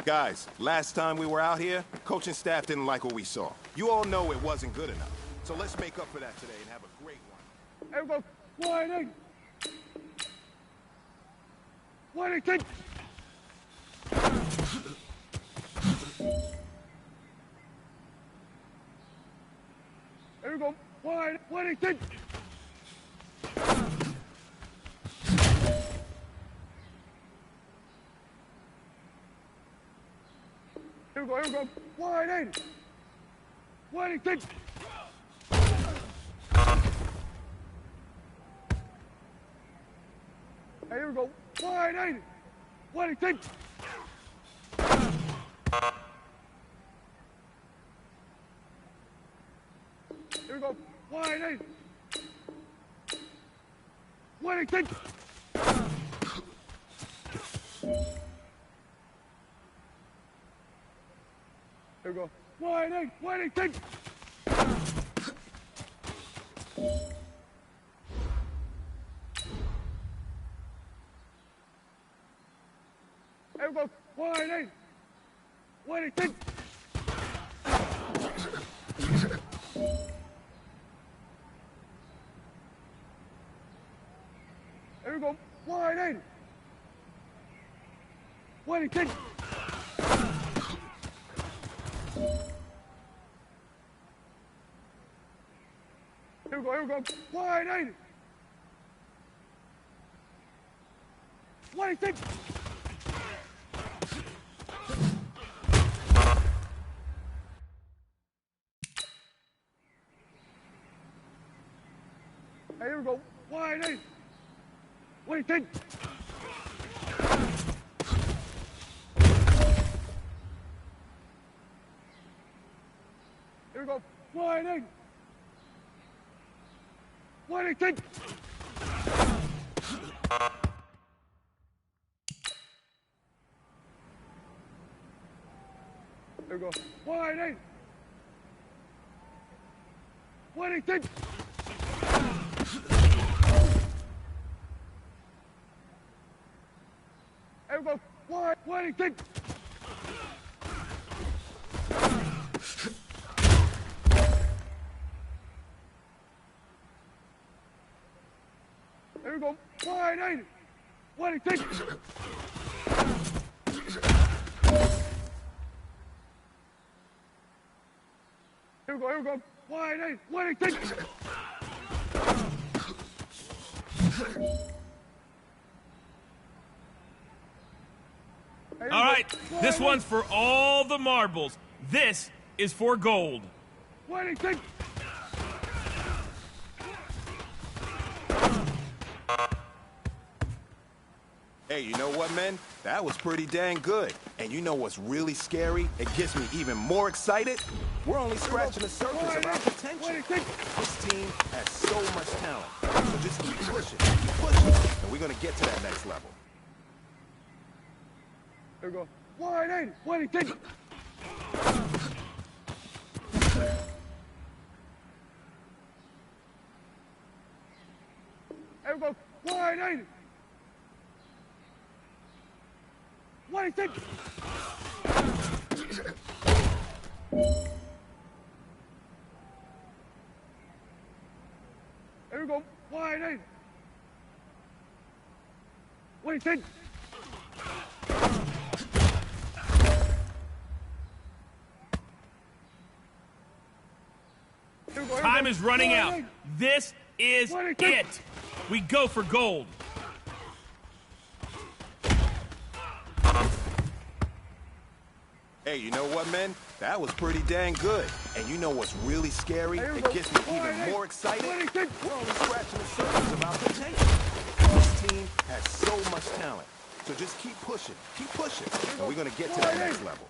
Guys, last time we were out here, coaching staff didn't like what we saw. You all know it wasn't good enough. So let's make up for that today and have a great one. Everyone, wide in. Wide in, kick. Everyone, wide in, kick. Here we go, wide in. Wide in, kick. Hey, here we go, wide in. Wide in, kick. Here we go, wide in. Wide in, kick. Here we go. Wide in, kick. Here we go. Wide in, kick. Here we go. Wide in, kick. Here we go, wide in. Wide in, kick. Hey, here we go, wide in. Wide in, kick. Here we go, wide in. Wide in, kick. Here we go, wide in. Wide in, kick. Here we go, wide in, kick. Here we go, wide in. Wide in, kick. Here we go, wide in, kick. All right, this one's for all the marbles. This is for gold. Wide in, kick. Hey, you know what, men? That was pretty dang good. And you know what's really scary? It gets me even more excited. We're only scratching the surface of our potential. This team has so much talent. So just keep pushing, and we're gonna get to that next level. Here we go. Wide in, kick. Here we go. Wide in. Wide in, kick. Here we go. Wide in. Wide in, kick. Time is running out. This is it. We go for gold. Hey, you know what, men? That was pretty dang good. And you know what's really scary? It gets me even more excited. We're only scratching the surface of our potential. This team has so much talent. So just keep pushing, and we're gonna get to that next level.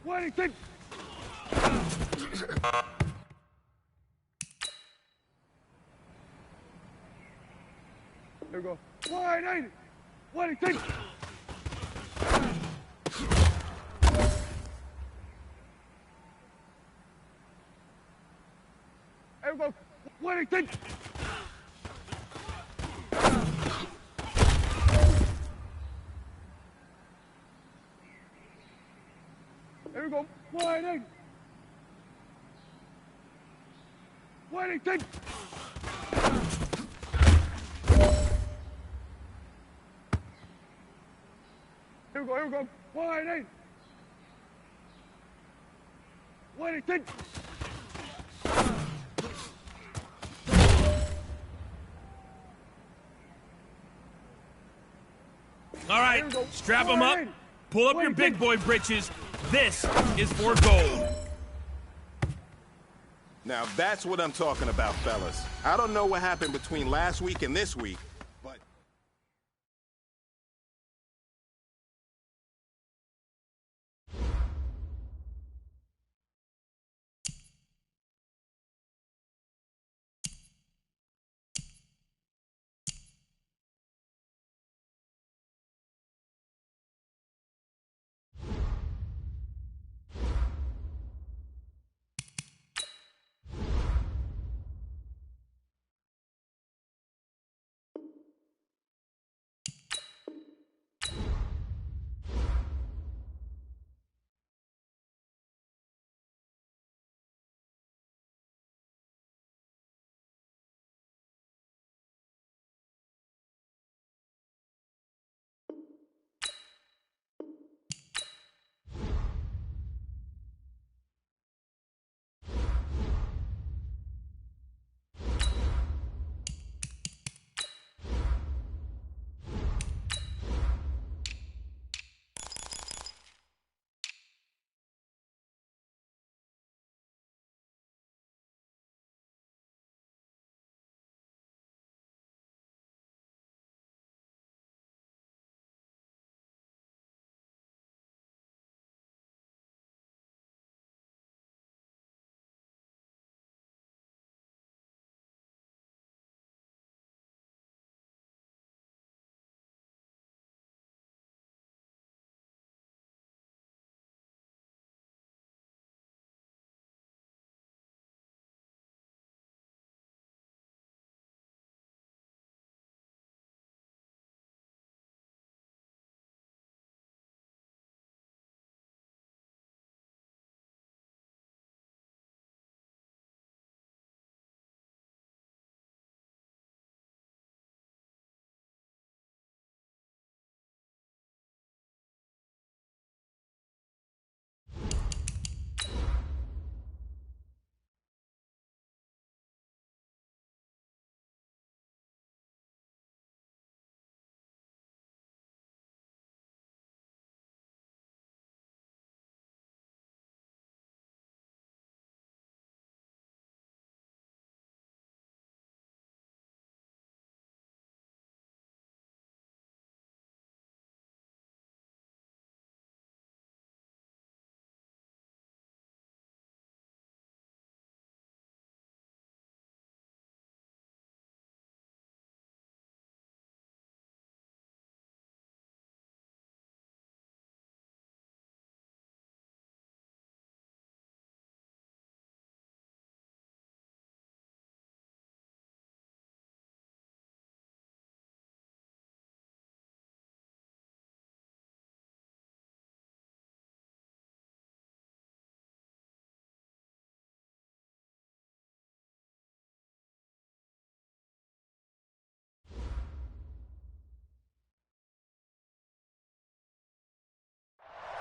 Wide in, kick. Here we go. Wide in, kick. Here we go. Wide in, kick. Waiting. Waiting. Take. Here we go. Here we go. Waiting. Waiting. Take. All right, strap them up. Pull up your big boy britches. This is for gold. Now that's what I'm talking about, fellas. I don't know what happened between last week and this week, but...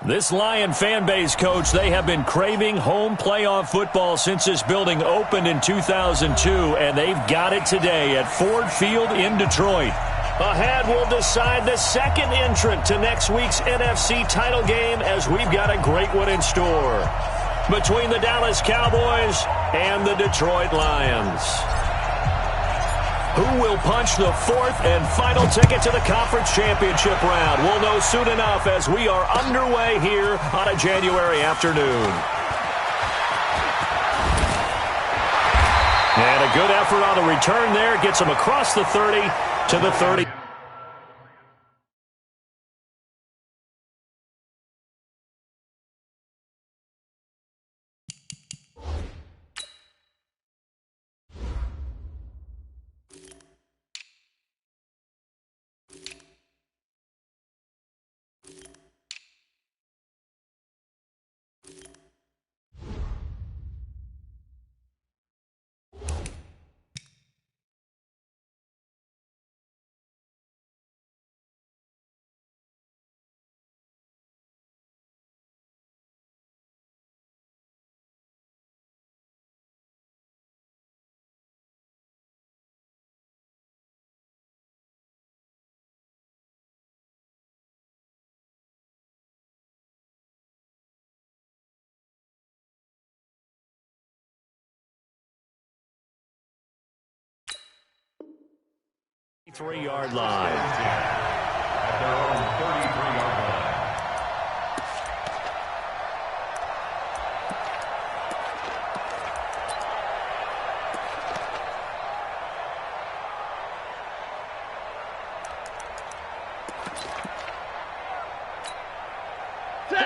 This Lion fan base, Coach, they have been craving home playoff football since this building opened in 2002, and they've got it today at Ford Field in Detroit. Ahead, we'll decide the second entrant to next week's NFC title game as we've got a great one in store between the Dallas Cowboys and the Detroit Lions. Who will punch the fourth and final ticket to the conference championship round? We'll know soon enough as we are underway here on a January afternoon. And a good effort on the return there gets them across the 30 to the 30. 3-yard line. At their own 33-yard line.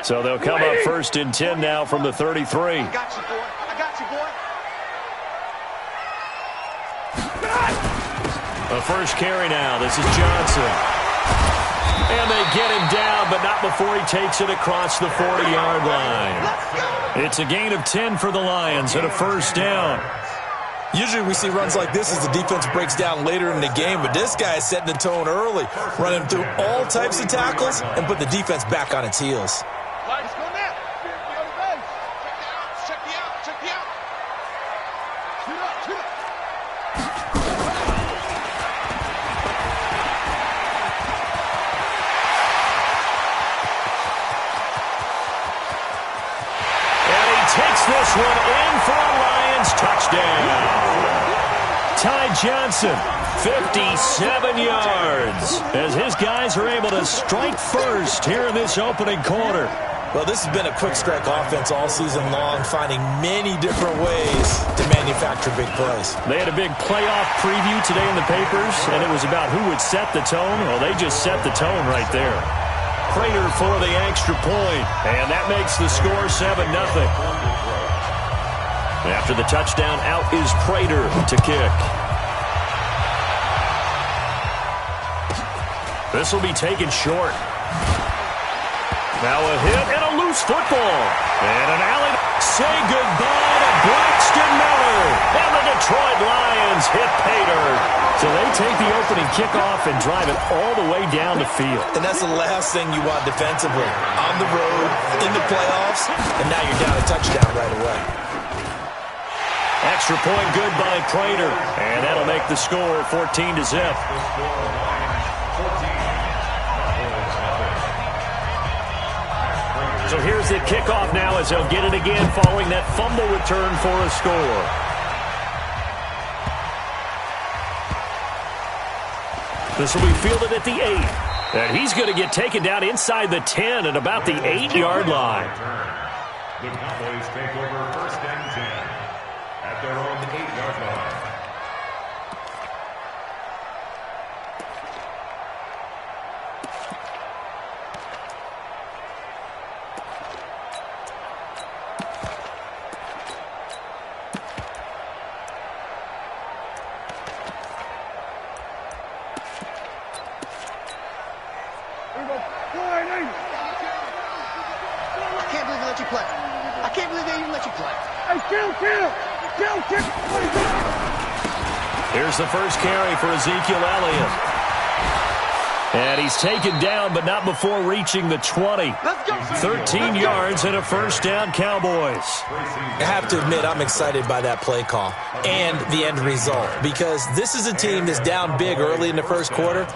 So they'll come up 1st and 10 now from the 33. I got you, boy. I got you, boy. The first carry now. This is Johnson. And they get him down, but not before he takes it across the 40-yard line. It's a gain of 10 for the Lions and a 1st down. Usually we see runs like this as the defense breaks down later in the game, but this guy is setting the tone early, running through all types of tackles and put the defense back on its heels. Let's go now. Go to base. Check me out. Check me out. Shoot up. Shoot up. And he takes this one in for a Lions touchdown. Ty Johnson, 57 yards, as his guys are able to strike first here in this opening quarter. Well, this has been a quick strike offense all season long, finding many different ways to manufacture big plays. They had a big playoff preview today in the papers, and it was about who would set the tone. Well, they just set the tone right there. Prater for the extra point, and that makes the score 7-0. After the touchdown, out is Prater to kick. This will be taken short. Now a hit and a loose football. And an alley. Say goodbye to Braxton Miller. And the Detroit Lions hit Prater. So they take the opening kickoff and drive it all the way down the field. And that's the last thing you want defensively. On the road, in the playoffs, and now you're down a touchdown right away. Extra point good by Prater. And that'll make the score 14-0. So here's the kickoff now as they'll get it again following that fumble return for a score. This will be fielded at the 8. And he's going to get taken down inside the 10 at about the 8-yard line. The Cowboys take over 1st and 10 at their own 8-yard line. Here's the first carry for Ezekiel Elliott. And he's taken down, but not before reaching the 20. 13 yards and a 1st down, Cowboys. I have to admit, I'm excited by that play call and the end result, because this is a team that's down big early in the first quarter,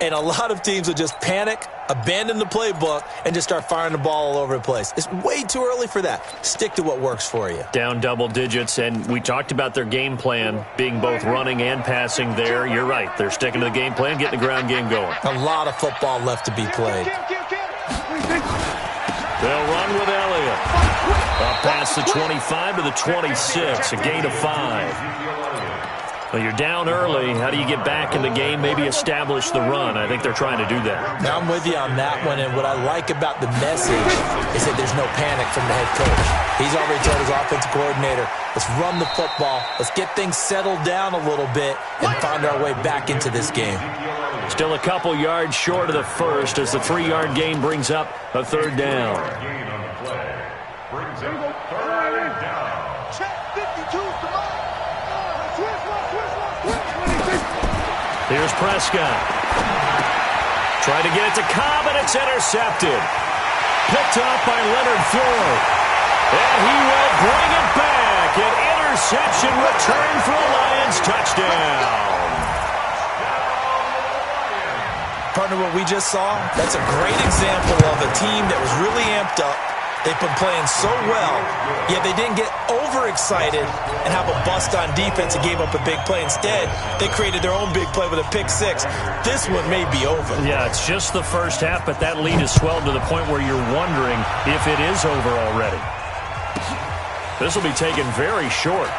and a lot of teams will just panic, abandon the playbook, and just start firing the ball all over the place. It's way too early for that. Stick to what works for you. Down double digits, and we talked about their game plan being both running and passing there. You're right. They're sticking to the game plan, getting the ground game going. A lot of football left to be played. They'll run with Elliott. Up past the 25 to the 26, a gain of 5. Well, you're down early. How do you get back in the game, maybe establish the run? I think they're trying to do that. Now, I'm with you on that one, and what I like about the message is that there's no panic from the head coach. He's already told his offensive coordinator, let's run the football, let's get things settled down a little bit, and find our way back into this game. Still a couple yards short of the first as the 3-yard gain brings up a 3rd down. Gain on the play brings up 3rd down. Check 52, come on. Here's Prescott. Trying to get it to Cobb, and it's intercepted. Picked up by Leonard Floyd. And he will bring it back. An interception return for a Lions touchdown. Partner, what we just saw, that's a great example of a team that was really amped up, They've been playing so well, yet they didn't get overexcited and have a bust on defense and gave up a big play. Instead, they created their own big play with a pick six. This one may be over. Yeah, it's just the first half, but that lead has swelled to the point where you're wondering if it is over already. This will be taken very short.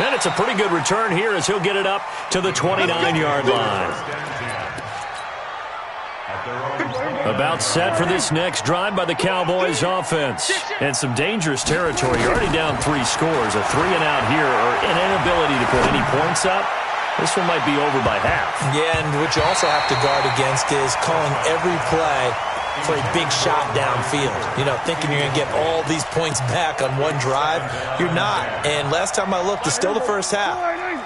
And it's a pretty good return here as he'll get it up to the 29-yard line. About set for this next drive by the Cowboys offense. And some dangerous territory. You're already down 3 scores. A 3-and-out here or an inability to put any points up. This one might be over by half. Yeah, and what you also have to guard against is calling every play for a big shot downfield. You know, thinking you're going to get all these points back on one drive. You're not. And last time I looked, it's still the first half.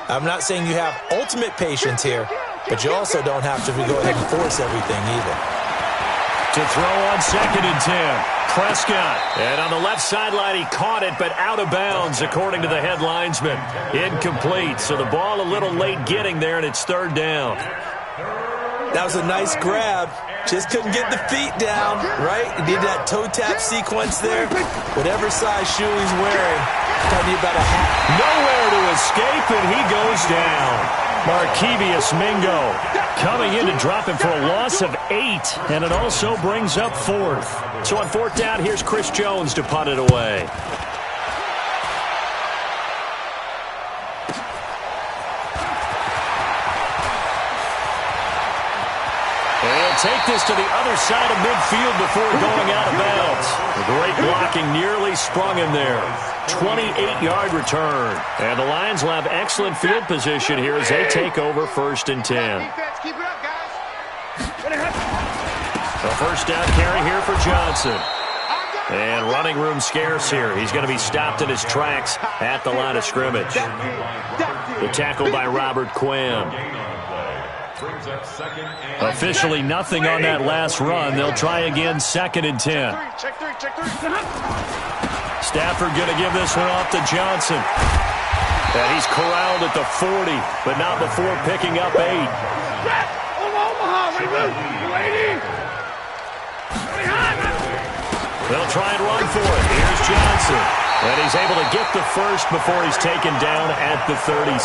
I'm not saying you have ultimate patience here, but you also don't have to go ahead and force everything either. To throw on 2nd and 10. Prescott. And on the left sideline, he caught it, but out of bounds, according to the head linesman. Incomplete. So the ball a little late getting there, and it's 3rd down. That was a nice grab. Just couldn't get the feet down, right? He did that toe tap sequence there. Whatever size shoe he's wearing, probably about a half. Nowhere to escape, and he goes down. Markevius Mingo coming in to drop him for a loss of 8, and it also brings up 4th. So on 4th down, here's Chris Jones to punt it away. Take this to the other side of midfield before going out of bounds. The great blocking nearly sprung him there. 28-yard return. And the Lions will have excellent field position here as they take over 1st and 10. Keep it up, guys. A 1st down carry here for Johnson. And running room scarce here. He's going to be stopped in his tracks at the line of scrimmage. The tackle by Robert Quinn. Officially nothing on that last run. They'll try again 2nd and 10. Check three. Stafford going to give this one off to Johnson. And he's corralled at the 40, but not before picking up 8. They'll try and run for it. Here's Johnson. And he's able to get the first before he's taken down at the 36.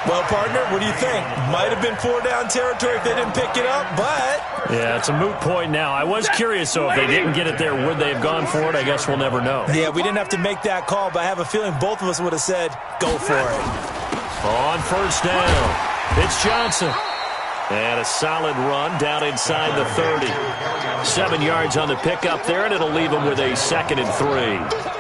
Well, partner, what do you think? Might have been 4-down territory if they didn't pick it up, but... Yeah, it's a moot point now. I was curious, so if they didn't get it there, would they have gone for it? I guess we'll never know. Yeah, we didn't have to make that call, but I have a feeling both of us would have said, go for it. On 1st down, it's Johnson. And a solid run down inside the 30. 7 yards on the pickup there, and it'll leave them with a 2nd and 3.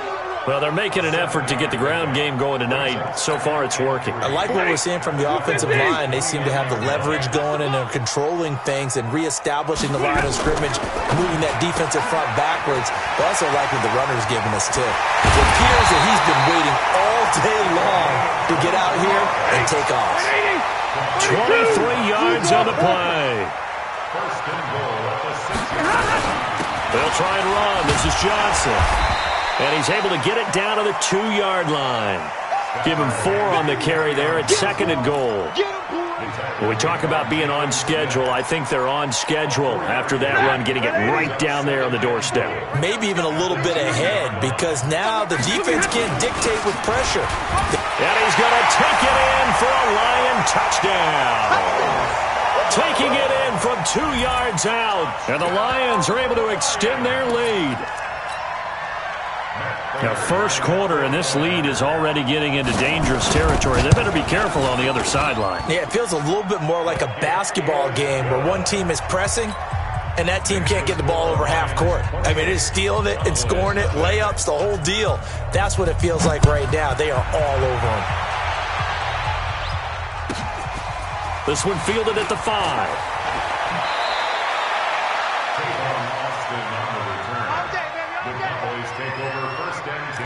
Well, they're making an effort to get the ground game going tonight. So far, it's working. I like what we're seeing from the offensive line. They seem to have the leverage going, and they're controlling things and reestablishing the line of scrimmage, moving that defensive front backwards. But also like what the runner's giving us, too. It appears that he's been waiting all day long to get out here and take off. 23 yards on the play. They'll try and run. This is Johnson. And he's able to get it down to the 2-yard line. Give him 4 on the carry there at 2nd and goal. When we talk about being on schedule, I think they're on schedule after that run, getting it right down there on the doorstep. Maybe even a little bit ahead, because now the defense can't dictate with pressure. And he's going to take it in for a Lion touchdown. Taking it in from 2 yards out. And the Lions are able to extend their lead. Now, 1st quarter, and this lead is already getting into dangerous territory. They better be careful on the other sideline. Yeah, it feels a little bit more like a basketball game where one team is pressing and that team can't get the ball over half court. I mean, it is stealing it and scoring it, layups, the whole deal. That's what it feels like right now. They are all over them. This one fielded at the 5. The Cowboys take over 1st and 10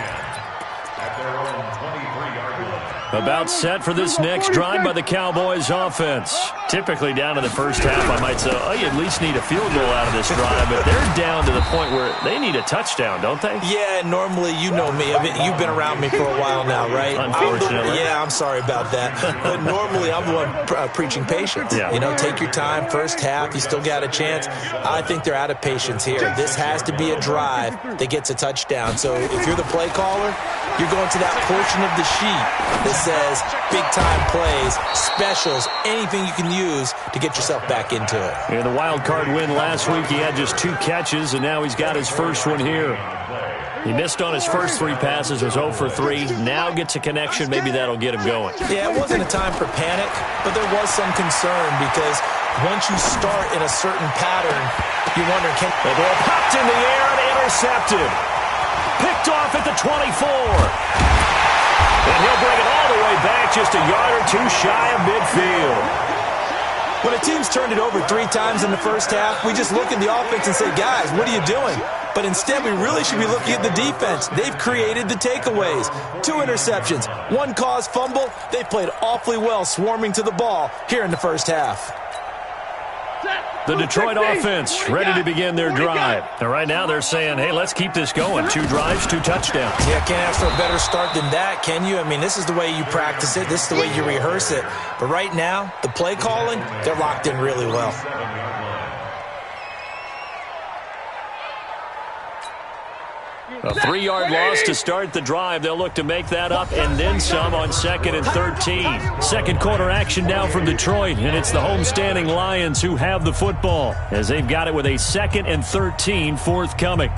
at their own 23-yard line. About set for this next drive by the Cowboys offense. Typically down to the first half, I might say, oh, you at least need a field goal out of this drive, but they're down to the point where they need a touchdown, don't they? Yeah, normally, you know me. I mean, you've been around me for a while now, right? Unfortunately. I'm sorry about that. But normally, I'm the one preaching patience. Yeah. You know, take your time, first half, you still got a chance. I think they're out of patience here. This has to be a drive that gets a touchdown. So if you're the play caller, you're going to that portion of the sheet that says big-time plays, specials, anything you can use to get yourself back into it. In the wild card win last week, he had just 2 catches, and now he's got his first one here. He missed on his first 3 passes, was 0 for 3. Now gets a connection. Maybe that'll get him going. Yeah, it wasn't a time for panic, but there was some concern because once you start in a certain pattern, you wonder, can the ball popped in the air and intercepted. Picked off at the 24. And he'll bring it all the way back, just a yard or 2 shy of midfield. When a team's turned it over 3 times in the first half, we just look at the offense and say, guys, what are you doing? But instead, we really should be looking at the defense. They've created the takeaways. 2 interceptions, 1 caused fumble. They've played awfully well swarming to the ball here in the first half. The Detroit offense ready to begin their drive. And right now they're saying, hey, let's keep this going. 2 drives, 2 touchdowns. Yeah, can't ask for a better start than that, can you? I mean, this is the way you practice it. This is the way you rehearse it. But right now, the play calling, they're locked in really well. A 3-yard loss to start the drive. They'll look to make that up and then some on 2nd and 13. Second quarter action now from Detroit, and it's the homestanding Lions who have the football as they've got it with a 2nd and 13 forthcoming.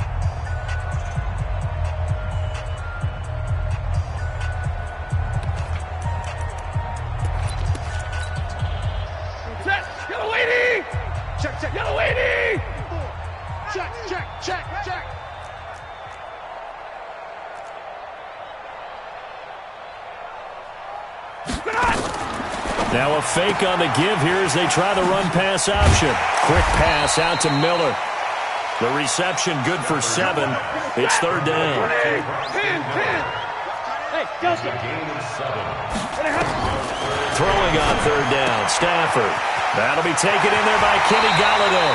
Check. Yellow 80! Check. Now a fake on the give here as they try the run-pass option. Quick pass out to Miller. The reception good for 7. It's 3rd down. Hey, Throwing on 3rd down, Stafford. That'll be taken in there by Kenny Golladay.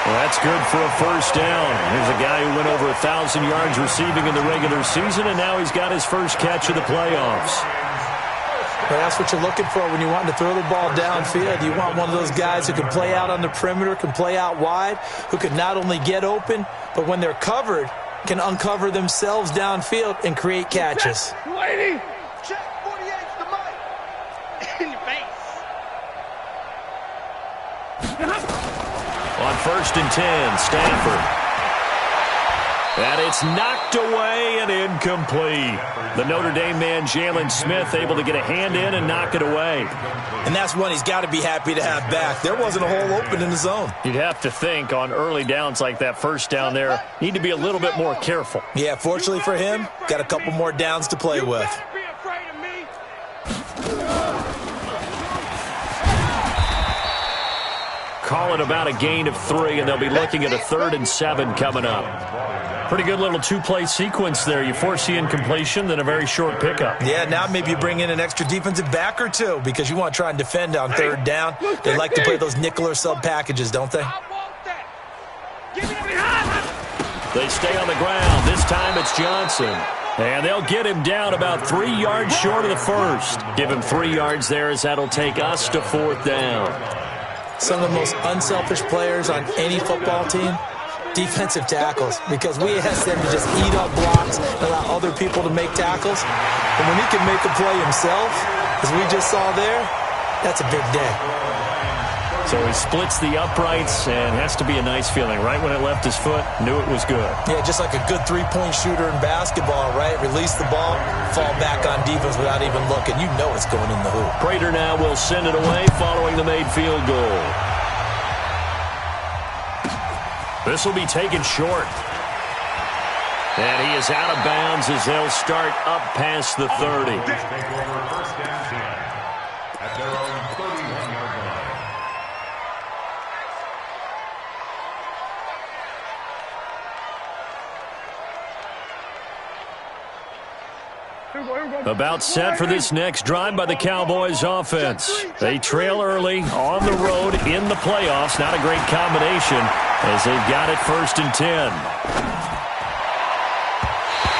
Well, that's good for a first down. Here's a guy who went over 1,000 yards receiving in the regular season, and now he's got his first catch of the playoffs. But that's what you're looking for when you want to throw the ball downfield. You want one of those guys who can play out on the perimeter, can play out wide, who can not only get open, but when they're covered, can uncover themselves downfield and create catches. Lady! Check 48's the mic. In your face. On 1st and 10, Stafford. And it's knocked away and incomplete. The Notre Dame man, Jalen Smith, able to get a hand in and knock it away. And that's one he's got to be happy to have back. There wasn't a hole open in the zone. You'd have to think on early downs like that first down there, need to be a little bit more careful. Yeah, fortunately for him, got a couple more downs to play with. Be afraid of me. Call it about a gain of 3, and they'll be looking at a 3rd and 7 coming up. Pretty good little 2-play sequence there. You force the incompletion, then a very short pickup. Yeah, now maybe you bring in an extra defensive back or 2 because you want to try and defend on 3rd down. They like to play those nickel or sub packages, don't they? I want that. Give me the They stay on the ground. This time it's Johnson. And they'll get him down about 3 yards short of the first. Give him 3 yards there as that'll take us to 4th down. Some of the most unselfish players on any football team, defensive tackles, because we ask them to just eat up blocks and allow other people to make tackles. And when he can make a play himself, as we just saw there, that's a big day. So he splits the uprights, and has to be a nice feeling. Right when it left his foot, knew it was good. Yeah, just like a good three-point shooter in basketball, right? Release the ball, fall back on defense without even looking. You know it's going in the hoop. Prater now will send it away following the made field goal. This will be taken short. And he is out of bounds as they'll start up past the 30. Take over 1st and 10 at their own 31-yard line. About set for this next drive by the Cowboys offense. They trail early on the road in the playoffs. Not a great combination as they've got it 1st and 10.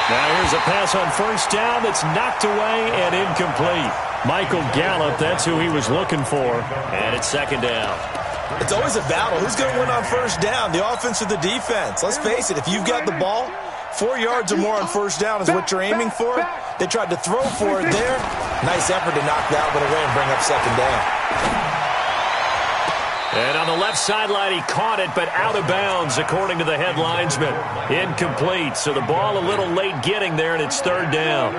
Now here's a pass on 1st down that's knocked away and incomplete. Michael Gallup, that's who he was looking for. And it's 2nd down. It's always a battle. Who's going to win on 1st down, the offense or the defense? Let's face it, if you've got the ball, 4 yards or more on 1st down is what you're aiming for. They tried to throw for it there. Nice effort to knock that one away and bring up 2nd down. And on the left sideline, he caught it, but out of bounds, according to the head linesman. Incomplete, so the ball a little late getting there, and it's 3rd down.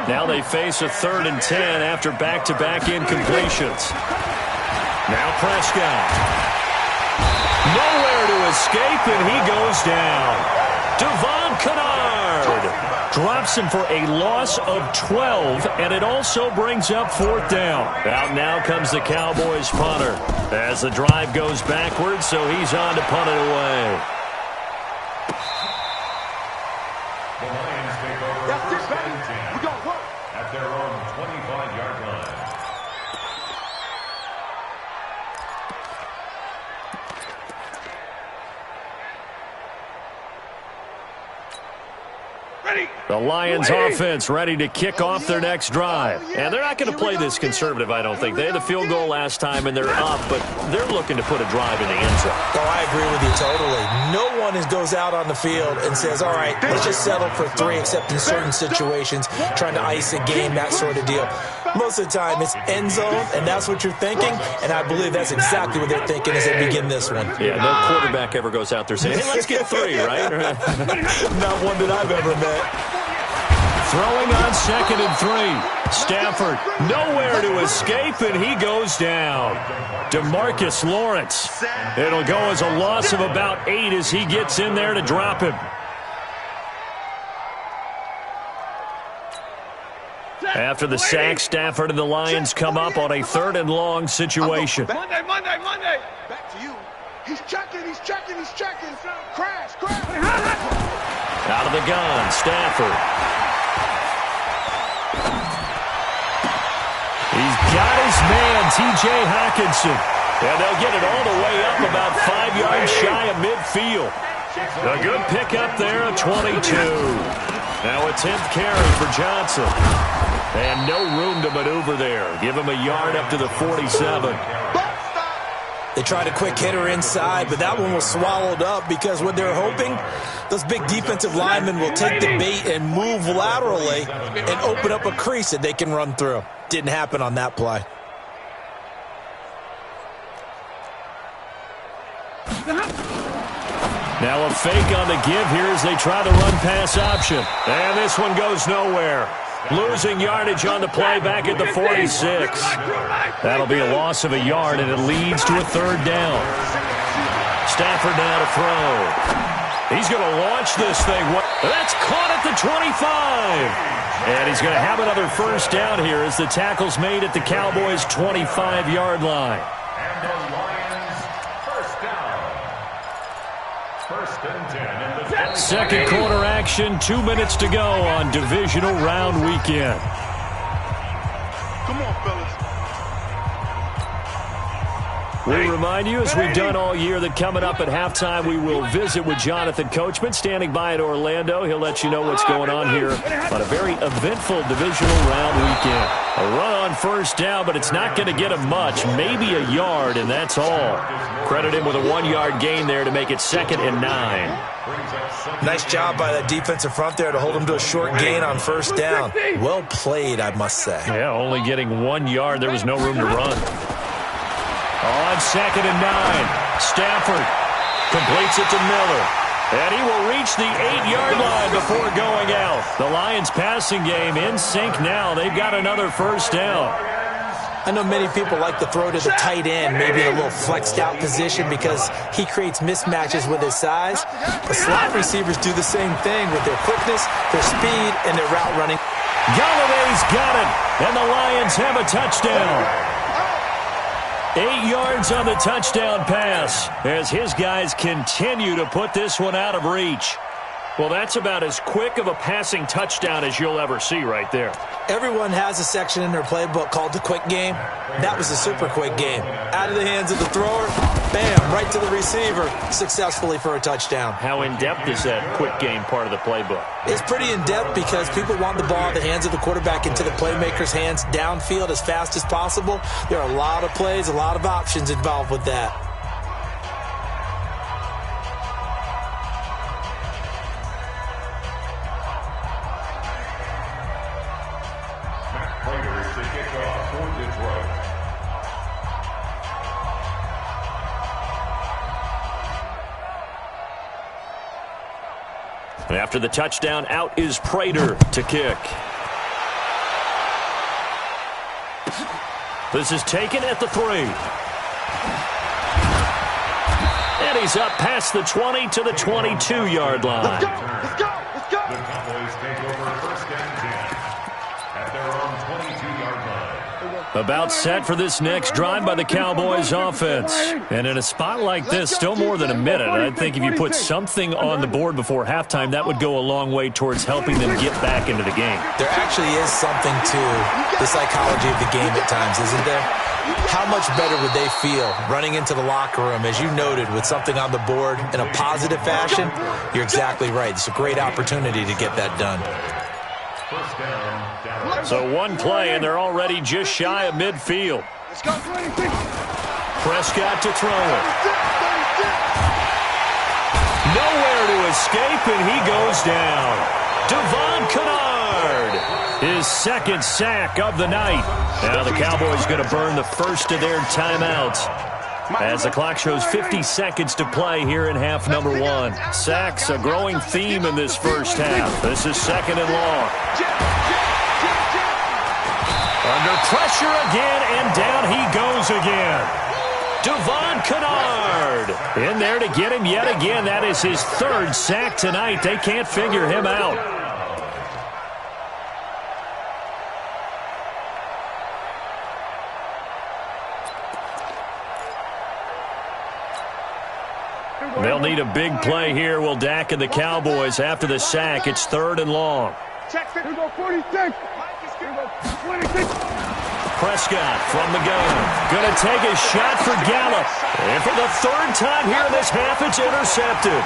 Now they face a 3rd and 10 after back-to-back incompletions. Now Prescott. Nowhere to escape, and he goes down. Devon Kennard drops him for a loss of 12, and it also brings up 4th down. Out now comes the Cowboys punter as the drive goes backwards, so he's on to punt it away. The Lions take over at their own 25-yard line. The Lions offense ready to kick off their next drive. And they're not going to play this conservative, I don't think. They had the field goal last time, and they're up, but they're looking to put a drive in the end zone. Oh, I agree with you totally. No one goes out on the field and says, all right, let's just settle for 3, except in certain situations, trying to ice a game, that sort of deal. Most of the time, it's end zone, and that's what you're thinking, and I believe that's exactly what they're thinking as they begin this one. Yeah, no quarterback ever goes out there saying, hey, let's get 3, right? Not one that I've ever met. Throwing on 2nd and 3. Stafford nowhere to escape, and he goes down. DeMarcus Lawrence. It'll go as a loss of about 8 as he gets in there to drop him. After the sack, Stafford and the Lions come up on a 3rd and long situation. Monday. Back to you. He's checking. Crash. Out of the gun, Stafford. He's got his man, T.J. Hockenson. And they'll get it all the way up about 5 yards shy of midfield. A good pickup there at 22. Now a 10th carry for Johnson. And no room to maneuver there. Give him a yard up to the 47. They tried a quick hitter inside, but that one was swallowed up because what they're hoping, those big defensive linemen will take the bait and move laterally and open up a crease that they can run through. Didn't happen on that play. Now a fake on the give here as they try the run pass option. And this one goes nowhere. Losing yardage on the play back at the 46. That'll be a loss of a yard, and it leads to a 3rd down. Stafford now to throw. He's going to launch this thing. That's caught at the 25. And he's going to have another 1st down here as the tackle's made at the Cowboys' 25-yard line. And the Lions, 1st down. 1st and 10 in the 20. Second quarter action, 2 minutes to go on divisional round weekend. Come on, fellas. We remind you, as we've done all year, that coming up at halftime, we will visit with Jonathan Coachman, standing by in Orlando. He'll let you know what's going on here on a very eventful divisional round weekend. A run on 1st down, but it's not going to get him much, maybe a yard, and that's all. Credit him with a 1-yard gain there to make it 2nd and 9. Nice job by that defensive front there to hold him to a short gain on 1st down. Well played, I must say. Yeah, only getting 1 yard. There was no room to run. On 2nd and 9, Stafford completes it to Miller. And he will reach the 8-yard line before going out. The Lions passing game in sync now. They've got another 1st down. I know many people like to throw to the tight end, maybe in a little flexed out position because he creates mismatches with his size. The slot receivers do the same thing with their quickness, their speed, and their route running. Galladay's got it, and the Lions have a touchdown. 8 yards on the touchdown pass as his guys continue to put this one out of reach. Well, that's about as quick of a passing touchdown as you'll ever see right there. Everyone has a section in their playbook called the quick game. That was a super quick game. Out of the hands of the thrower, bam, right to the receiver, successfully for a touchdown. How in-depth is that quick game part of the playbook? It's pretty in-depth because people want the ball in the hands of the quarterback into the playmaker's hands downfield as fast as possible. There are a lot of plays, a lot of options involved with that. And after the touchdown, out is Prater to kick. This is taken at the 3. And he's up past the 20 to the 22-yard line. Let's go! Let's go! Let's go! The Cowboys take over first and 10 at their own 22-yard line. About set for this next drive by the Cowboys offense. And in a spot like this, still more than a minute, I think if you put something on the board before halftime, that would go a long way towards helping them get back into the game. There actually is something to the psychology of the game at times, isn't there? How much better would they feel running into the locker room, as you noted, with something on the board in a positive fashion? You're exactly right. It's a great opportunity to get that done. First down. So one play, and they're already just shy of midfield. Let's go! Prescott to throw it. Nowhere to escape, and he goes down. Devon Kennard, his second sack of the night. Now the Cowboys going to burn the first of their timeouts as the clock shows 50 seconds to play here in half number 1. Sacks, a growing theme in this first half. This is second and long. Under pressure again, and down he goes again. Devon Kennard in there to get him yet again. That is his third sack tonight. They can't figure him out. They'll need a big play here. Will Dak and the Cowboys after the sack. It's third and long. Here we go, 46. Prescott from the gun. Going to take a shot for Gallup. And for the third time here in this half, it's intercepted.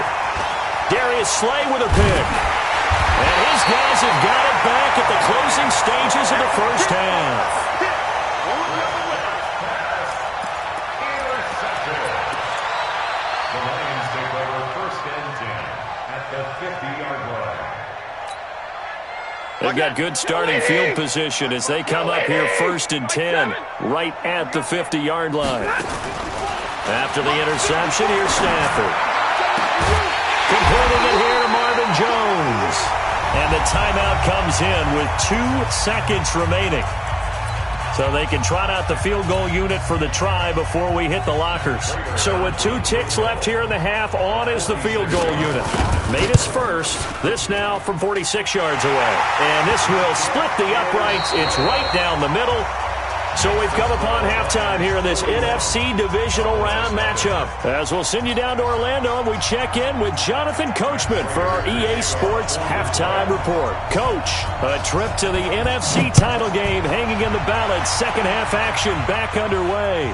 Darius Slay with a pick. And his guys have got it back at the closing stages of the first half. The Lions take over first and 10 at the 50-yard line. They've got good starting field position as they come up here first and 10, right at the 50-yard line. After the interception, here's Stafford. Completing it here to Marvin Jones. And the timeout comes in with 2 seconds remaining. So they can trot out the field goal unit for the try before we hit the lockers. So with 2 ticks left here in the half, on is the field goal unit. Made his first. This now from 46 yards away. And this will split the uprights. It's right down the middle. So we've come upon halftime here in this NFC divisional round matchup. As we'll send you down to Orlando, and we check in with Jonathan Coachman for our EA Sports halftime report. Coach, a trip to the NFC title game hanging in the balance. Second half action back underway.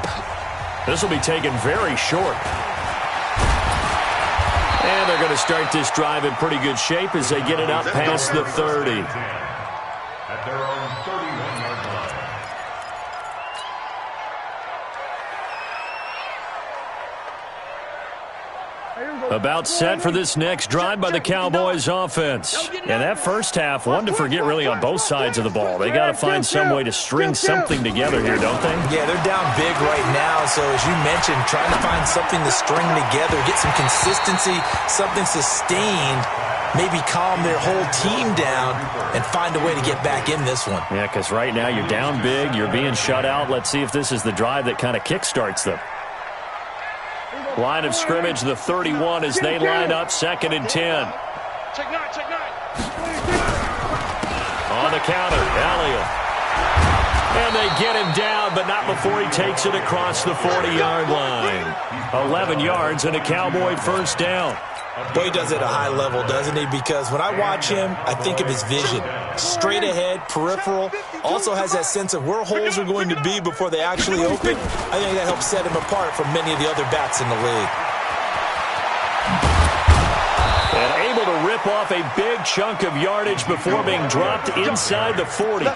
This will be taken very short. And they're going to start this drive in pretty good shape as they get it up past the 30. At their own 31-yard line. About set for this next drive by the Cowboys offense. And that first half, one to forget really on both sides of the ball. They got to find some way to string something together here, don't they? Yeah, they're down big right now. So as you mentioned, trying to find something to string together, get some consistency, something sustained, maybe calm their whole team down and find a way to get back in this one. Yeah, because right now you're down big, you're being shut out. Let's see if this is the drive that kind of kickstarts them. Line of scrimmage, the 31 as they line up, second and 10. Check 9, check 9. On the counter, Elliott. And they get him down, but not before he takes it across the 40-yard line. 11 yards and a Cowboy first down. Boy, he does it at a high level, doesn't he? Because when I watch him, I think of his vision. Straight ahead, peripheral. Also has that sense of where holes are going to be before they actually open. I think that helps set him apart from many of the other backs in the league. And able to rip off a big chunk of yardage before being dropped inside the 40.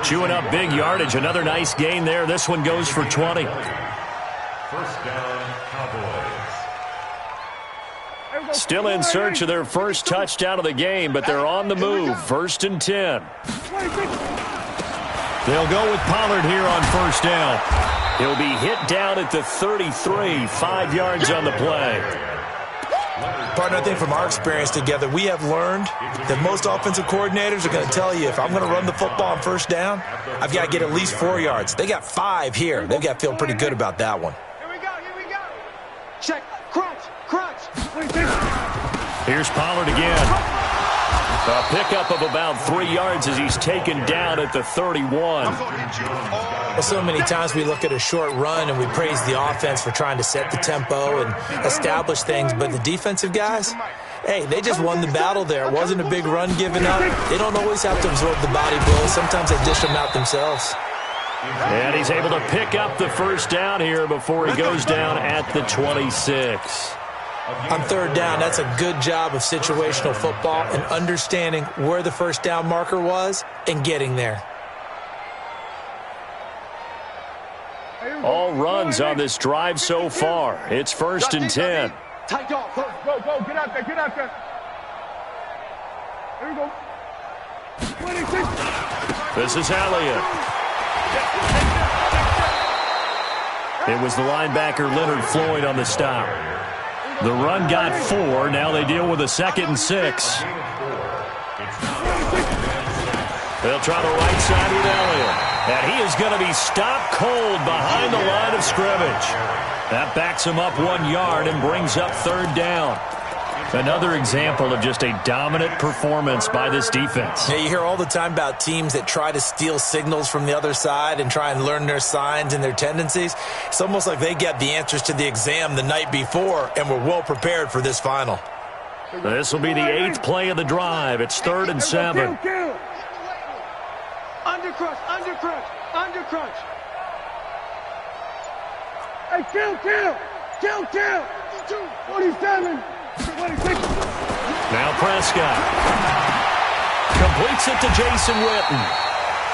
Chewing up big yardage. Another nice gain there. This one goes for 20. First down, Cowboys. Still in search of their first touchdown of the game, but they're on the move. 1st and 10. They'll go with Pollard here on first down. He'll be hit down at the 33, 5 yards on the play. Partner, I think from our experience together, we have learned that most offensive coordinators are going to tell you, if I'm going to run the football on first down, I've got to get at least 4 yards. They got 5 here. They've got to feel pretty good about that one. Here we go. Check, crunch. Here's Pollard again. A pickup of about 3 yards as he's taken down at the 31. Well, so many times we look at a short run and we praise the offense for trying to set the tempo and establish things, but the defensive guys, hey, they just won the battle there. It wasn't a big run given up. They don't always have to absorb the body blows. Sometimes they dish them out themselves. And he's able to pick up the first down here before he goes down at the 26. On third down, that's a good job of situational football and understanding where the first down marker was and getting there. All runs on this drive so far. It's 1st and 10. Tight off. Go. Get out there. Here we go. 26. This is Elliott. It was the linebacker Leonard Floyd on the stop. The run got 4. Now they deal with a 2nd and 6. They'll try the right side with Elliott. And he is going to be stopped cold behind the line of scrimmage. That backs him up 1 yard and brings up 3rd down. Another example of just a dominant performance by this defense. Yeah, you hear all the time about teams that try to steal signals from the other side and try and learn their signs and their tendencies. It's almost like they get the answers to the exam the night before and were well prepared for this final. This will be the 8th play of the drive. It's 3rd and 7. Undercrunch. Hey, kill. 27. 26. Now Prescott completes it to Jason Witten.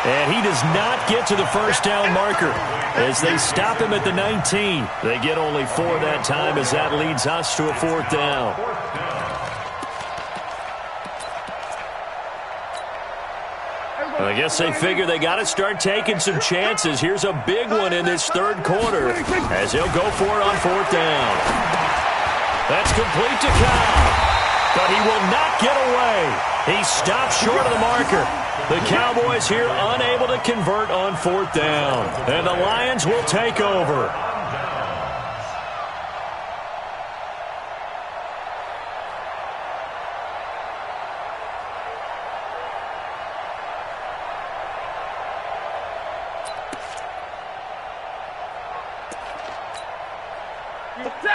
And he does not get to the first down marker as they stop him at the 19. They get only 4 that time as that leads us to a 4th down. I guess they figure they got to start taking some chances. Here's a big one in this 3rd quarter as he'll go for it on 4th down. That's complete to Cobb, but he will not get away. He stops short of the marker. The Cowboys here unable to convert on 4th down, and the Lions will take over.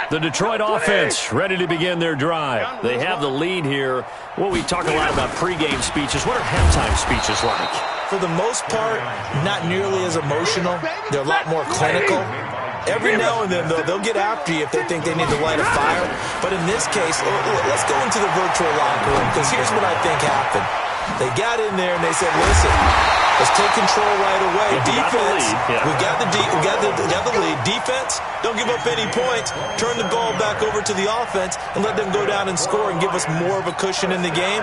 The Detroit offense ready to begin their drive. They have the lead here. Well, we talk a lot about pregame speeches. What are halftime speeches like? For the most part, not nearly as emotional. They're a lot more clinical. Every now and then, though, they'll get after you if they think they need to light a fire. But in this case, let's go into the virtual locker room, because here's what I think happened. They got in there and they said, listen, let's take control right away. Defense, we got the lead. Defense, don't give up any points. Turn the ball back over to the offense and let them go down and score and give us more of a cushion in the game.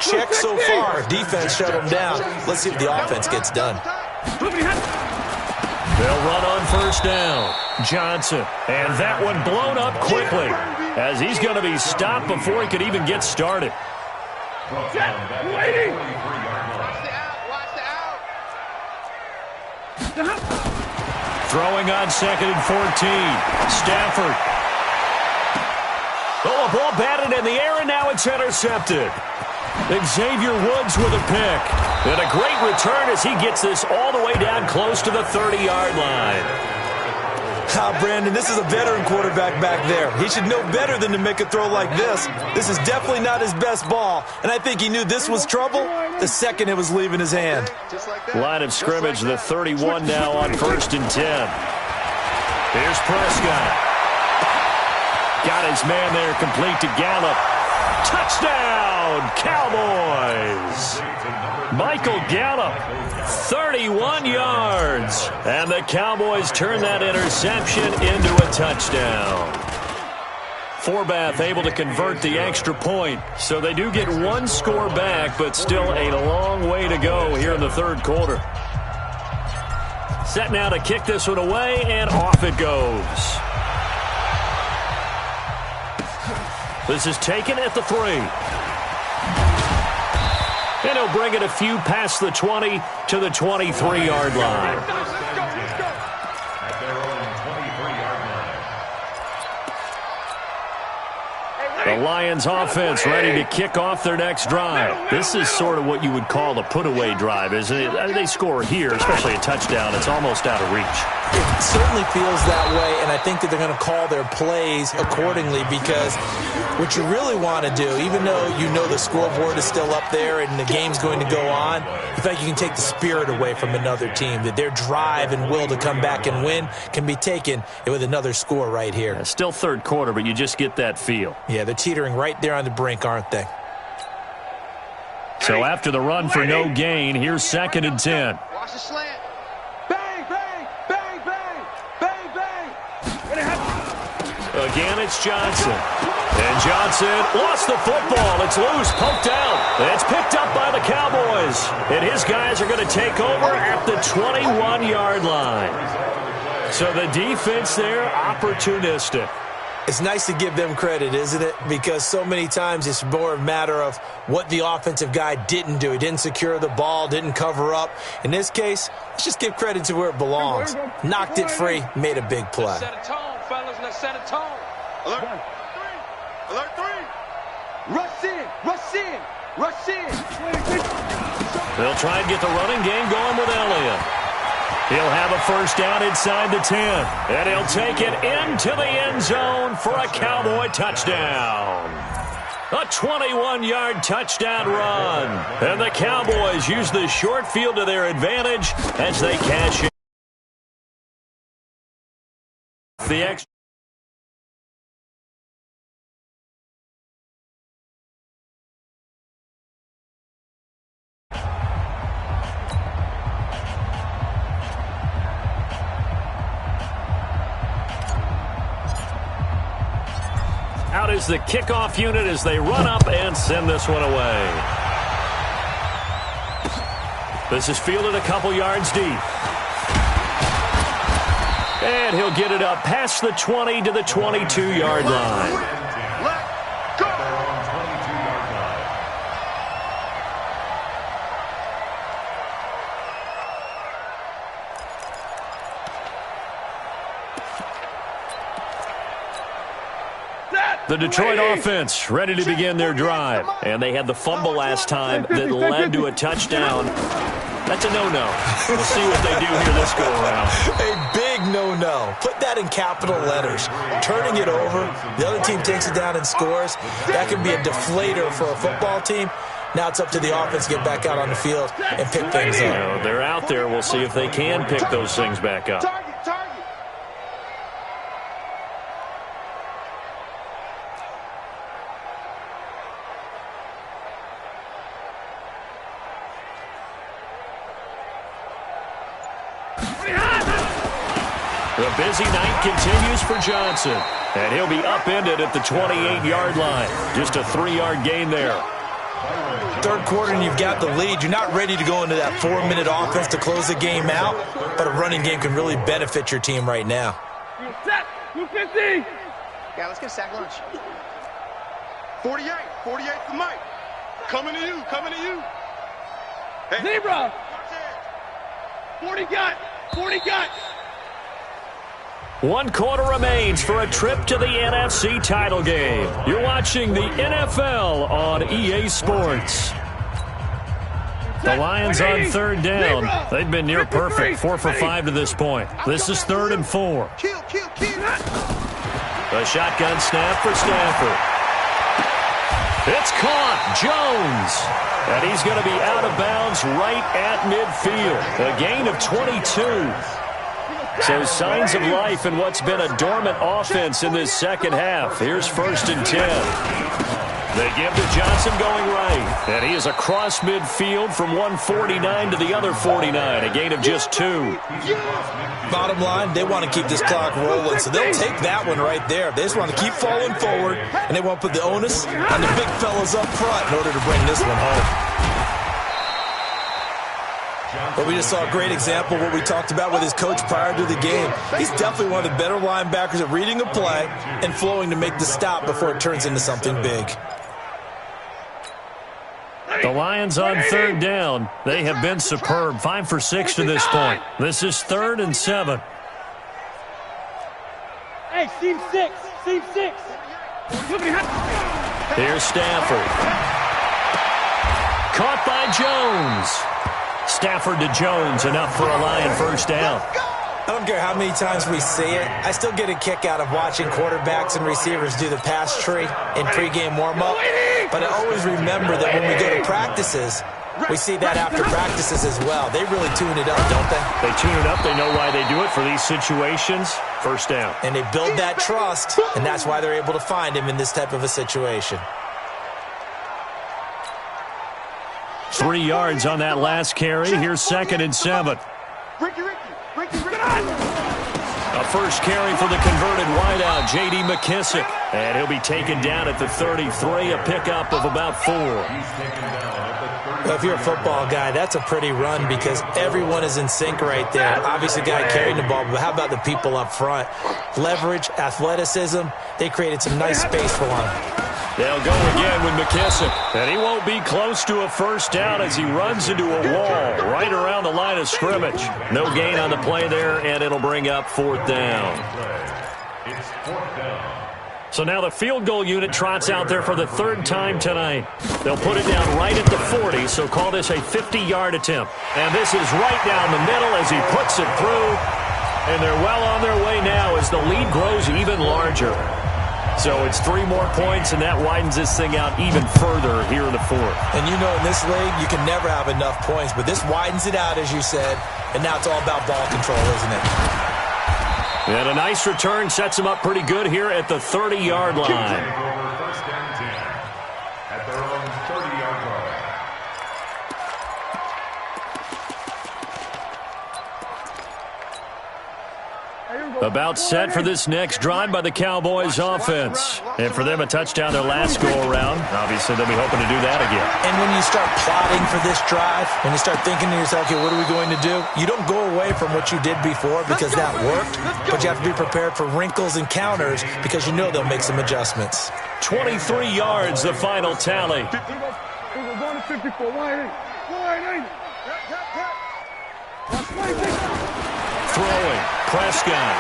Check so far. Defense shut them down. Let's see if the offense gets done. They'll run on first down. Johnson. And that one blown up quickly as he's going to be stopped before he could even get started. Watch the out. Throwing on 2nd and 14. Stafford. Oh, a ball batted in the air, and now it's intercepted. Xavier Woods with a pick. And a great return as he gets this all the way down close to the 30-yard line. Brandon, this is a veteran quarterback back there. He should know better than to make a throw like this. This is definitely not his best ball, and I think he knew this was trouble the second it was leaving his hand. Line of scrimmage, the 31 now on 1st and 10. Here's Prescott. Got his man there, complete to Gallup. Touchdown, Cowboys! Michael Gallup, 31 yards. And the Cowboys turn that interception into a touchdown. Forbath able to convert the extra point. So they do get one score back, but still a long way to go here in the 3rd quarter. Set now to kick this one away, and off it goes. This is taken at the 3. And he'll bring it a few past the 20 to the 23-yard line. At their own 23-yard line. The Lions offense ready to kick off their next drive. This is sort of what you would call a put-away drive, isn't it? I mean, they score here, especially a touchdown. It's almost out of reach. It certainly feels that way, and I think that they're going to call their plays accordingly, because what you really want to do, even though you know the scoreboard is still up there and the game's going to go on, you think you can take the spirit away from another team, that their drive and will to come back and win can be taken with another score right here. Yeah, still 3rd quarter, but you just get that feel. Yeah, they're teetering right there on the brink, aren't they? So after the run for no gain, here's 2nd and 10. Watch the slant. Again, it's Johnson. And Johnson lost the football. It's loose, poked out. It's picked up by the Cowboys. And his guys are going to take over at the 21-yard line. So the defense there, opportunistic. It's nice to give them credit, isn't it? Because so many times it's more a matter of what the offensive guy didn't do. He didn't secure the ball, didn't cover up. In this case, let's just give credit to where it belongs. Knocked it free, made a big play. Set a tone, fellas. Let's set a tone. Alert 3. Alert 3. Rush in. Rush in. Rush in. They'll try and get the running game going with Elliott. He'll have a first down inside the 10. And he'll take it into the end zone for a Cowboy touchdown. A 21-yard touchdown run. And the Cowboys use the short field to their advantage as they cash in the extra. Out is the kickoff unit as they run up and send this one away. This is fielded a couple yards deep. And he'll get it up past the 20 to the 22-yard line. Let go. The Detroit offense ready to begin their drive. And they had the fumble last time that led to a touchdown. That's a no-no. We'll see what they do here this go-around. A big no-no. Put that in capital letters. Turning it over, the other team takes it down and scores. That can be a deflator for a football team. Now it's up to the offense to get back out on the field and pick things up. They're out there. We'll see if they can pick those things back up. The busy night continues for Johnson. And he'll be upended at the 28-yard line. Just a 3-yard gain there. 3rd quarter and you've got the lead. You're not ready to go into that 4-minute offense to close the game out, but a running game can really benefit your team right now. Set. 250. Yeah, let's get a sack lunch. 48 for Mike. Coming to you. Hey. Zebra. 40 got. 1 quarter remains for a trip to the NFC title game. You're watching the NFL on EA Sports. The Lions on 3rd down. They've been near perfect, 4 for 5 to this point. This is 3rd and 4. A shotgun snap for Stafford. It's caught. Jones. And he's going to be out of bounds right at midfield. A gain of 22. So signs of life in what's been a dormant offense in this second half. Here's 1st and 10. They give to Johnson going right. And he is across midfield from 149 to the other 49. A gain of just 2. Bottom line, they want to keep this clock rolling, so they'll take that one right there. They just want to keep falling forward, and they want to put the onus on the big fellas up front in order to bring this one home. But we just saw a great example of what we talked about with his coach prior to the game. He's definitely one of the better linebackers at reading a play and flowing to make the stop before it turns into something big. The Lions on 3rd down. They have been superb. 5 for 6 to this point. This is 3rd and 7. Hey, Steve 6. Steve 6. Here's Stafford. Caught by Jones. Stafford to Jones, enough for a Lion 1st down. I don't care how many times we see it. I still get a kick out of watching quarterbacks and receivers do the pass tree in pregame warm-up. But I always remember that when we go to practices, we see that after practices as well. They really tune it up, don't they? They tune it up. They know why they do it for these situations. 1st down. And they build that trust, and that's why they're able to find him in this type of a situation. 3 yards on that last carry. Here's 2nd and 7. A first carry for the converted wideout, J.D. McKissick. And he'll be taken down at the 33, a pickup of about 4. Well, if you're a football guy, that's a pretty run because everyone is in sync right there. Obviously, the guy carrying the ball, but how about the people up front? Leverage, athleticism, they created some nice space for him. They'll go again with McKissick. And he won't be close to a 1st down as he runs into a wall right around the line of scrimmage. No gain on the play there, and it'll bring up 4th down. It's 4th down. So now the field goal unit trots out there for the 3rd time tonight. They'll put it down right at the 40, so call this a 50-yard attempt. And this is right down the middle as he puts it through. And they're well on their way now as the lead grows even larger. So it's 3 more points, and that widens this thing out even further here in the 4th. And you know, in this league, you can never have enough points, but this widens it out, as you said, and now it's all about ball control, isn't it? And a nice return sets them up pretty good here at the 30-yard line. Take over 1st and 10 at their own 30-yard line. About set for this next drive by the Cowboys offense. And for them, a touchdown their last go-around. Obviously, they'll be hoping to do that again. And when you start plotting for this drive, when you start thinking to yourself, okay, what are we going to do? You don't go away from what you did before because that worked, but you have to be prepared for wrinkles and counters because you know they'll make some adjustments. 23 yards, the final tally. Throwing, Prescott.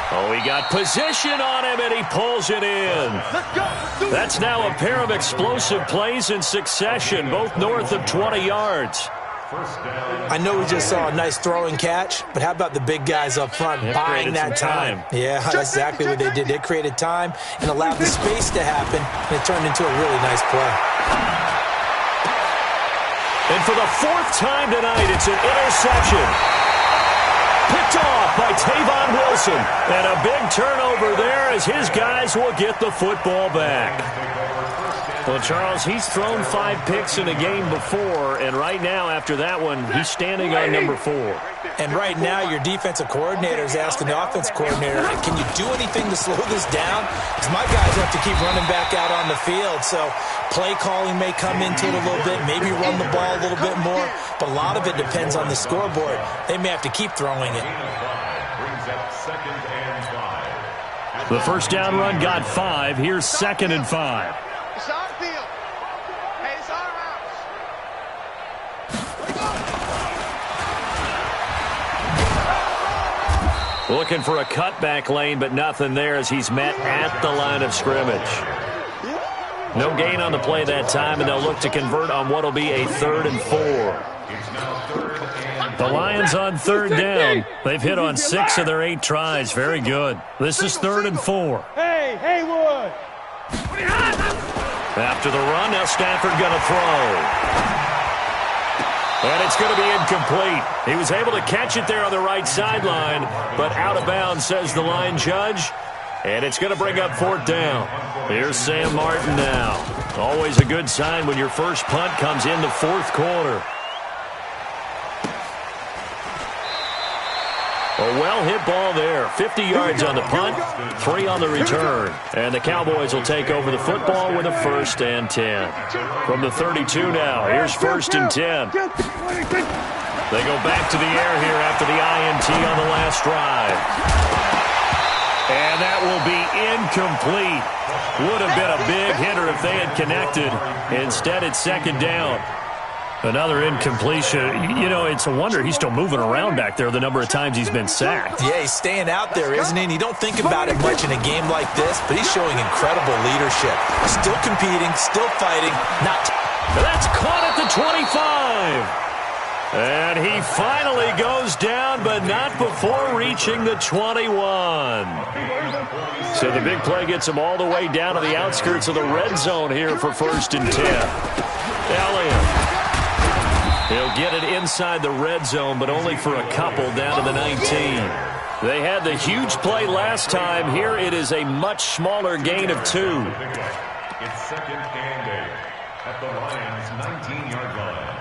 Oh, he got position on him, and he pulls it in. That's now a pair of explosive plays in succession, both north of 20 yards. I know we just saw a nice throwing catch, but how about the big guys up front buying that time? Yeah, that's exactly what they did. They created time and allowed the space to happen, and it turned into a really nice play. And for the 4th time tonight, it's an interception. Picked off by Tavon Wilson. And a big turnover there as his guys will get the football back. Well, Charles, he's thrown 5 picks in a game before, and right now, after that one, he's standing on number 4. And right now, your defensive coordinator is asking the offensive coordinator, can you do anything to slow this down? Because my guys have to keep running back out on the field. So play calling may come into it a little bit, maybe run the ball a little bit more, but a lot of it depends on the scoreboard. They may have to keep throwing it. The 1st down run got 5. Here's 2nd and 5. It's our field. Hey, it's our house. Looking for a cutback lane, but nothing there as he's met at the line of scrimmage. No gain on the play that time, and they'll look to convert on what will be a 3rd and 4. The Lions on 3rd down. They've hit on 6 of their 8 tries. Very good. This is 3rd and 4. Hey, Haywood. After the run, now Stafford going to throw. And it's going to be incomplete. He was able to catch it there on the right sideline, but out of bounds, says the line judge. And it's going to bring up 4th down. Here's Sam Martin now. Always a good sign when your first punt comes in the 4th quarter. A well-hit ball there. 50 yards on the punt, 3 on the return. And the Cowboys will take over the football with a 1st and 10. From the 32 now, here's 1st and 10. They go back to the air here after the INT on the last drive. And that will be incomplete. Would have been a big hitter if they had connected. Instead, it's 2nd down. Another incompletion. You know, it's a wonder he's still moving around back there the number of times he's been sacked. Yeah, he's staying out there, isn't he? And you don't think about it much in a game like this, but he's showing incredible leadership. Still competing, still fighting. That's caught at the 25. And he finally goes down, but not before reaching the 21. So the big play gets him all the way down to the outskirts of the red zone here for 1st and 10. Elliott. He'll get it inside the red zone, but only for a couple down to the 19. They had the huge play last time. Here it is a much smaller gain of 2. It's 2nd and 8 at the Lions' 19-yard line.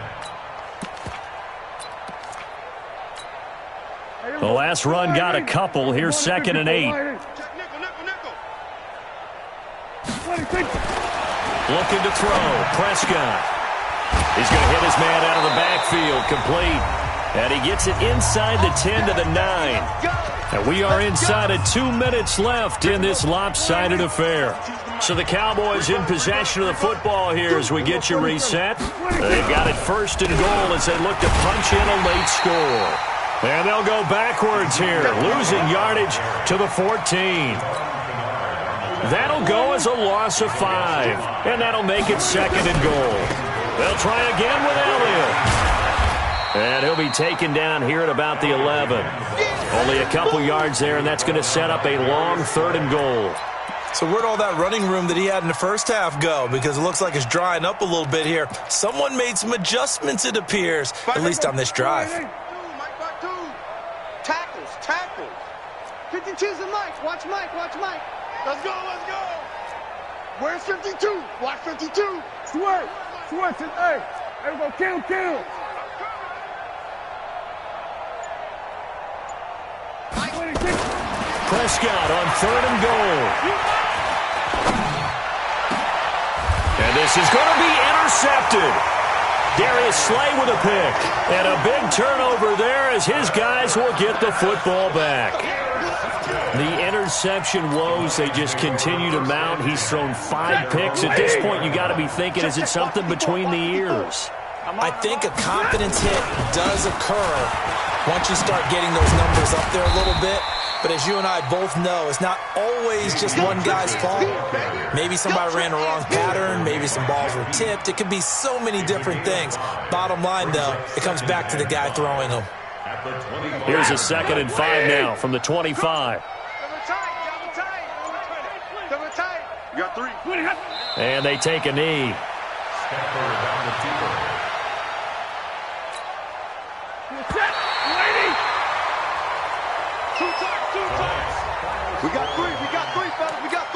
The last run got a couple. Here's 2nd and 8. Looking to throw. Prescott. He's going to hit his man out of the backfield. Complete. And he gets it inside the 10 to the 9. And we are inside of 2 minutes left in this lopsided affair. So the Cowboys in possession of the football here as we get you reset. They've got it 1st and goal as they look to punch in a late score. And they'll go backwards here, losing yardage to the 14. That'll go as a loss of 5. And that'll make it 2nd and goal. They'll try again with Elliott. And he'll be taken down here at about the 11. Only a couple yards there, and that's going to set up a long 3rd and goal. So where'd all that running room that he had in the first half go? Because it looks like it's drying up a little bit here. Someone made some adjustments, it appears, at least on this drive. Tackles. 52's and Mike. Watch Mike. Let's go. Where's 52? Watch 52. Swerve. Hey, we go. Kill. Prescott on 3rd and goal. And this is going to be intercepted. Darius Slay with a pick. And a big turnover there as his guys will get the football back. The interception woes, they just continue to mount. He's thrown 5 picks. At this point, you got to be thinking, is it something between the ears? I think a confidence hit does occur once you start getting those numbers up there a little bit. But as you and I both know, it's not always just one guy's fault. Maybe somebody ran a wrong pattern. Maybe some balls were tipped. It could be so many different things. Bottom line, though, it comes back to the guy throwing them. Here's a 2nd and 5 now from the 25. You got 3. And they take a knee. We got 3, fellas. We got 3.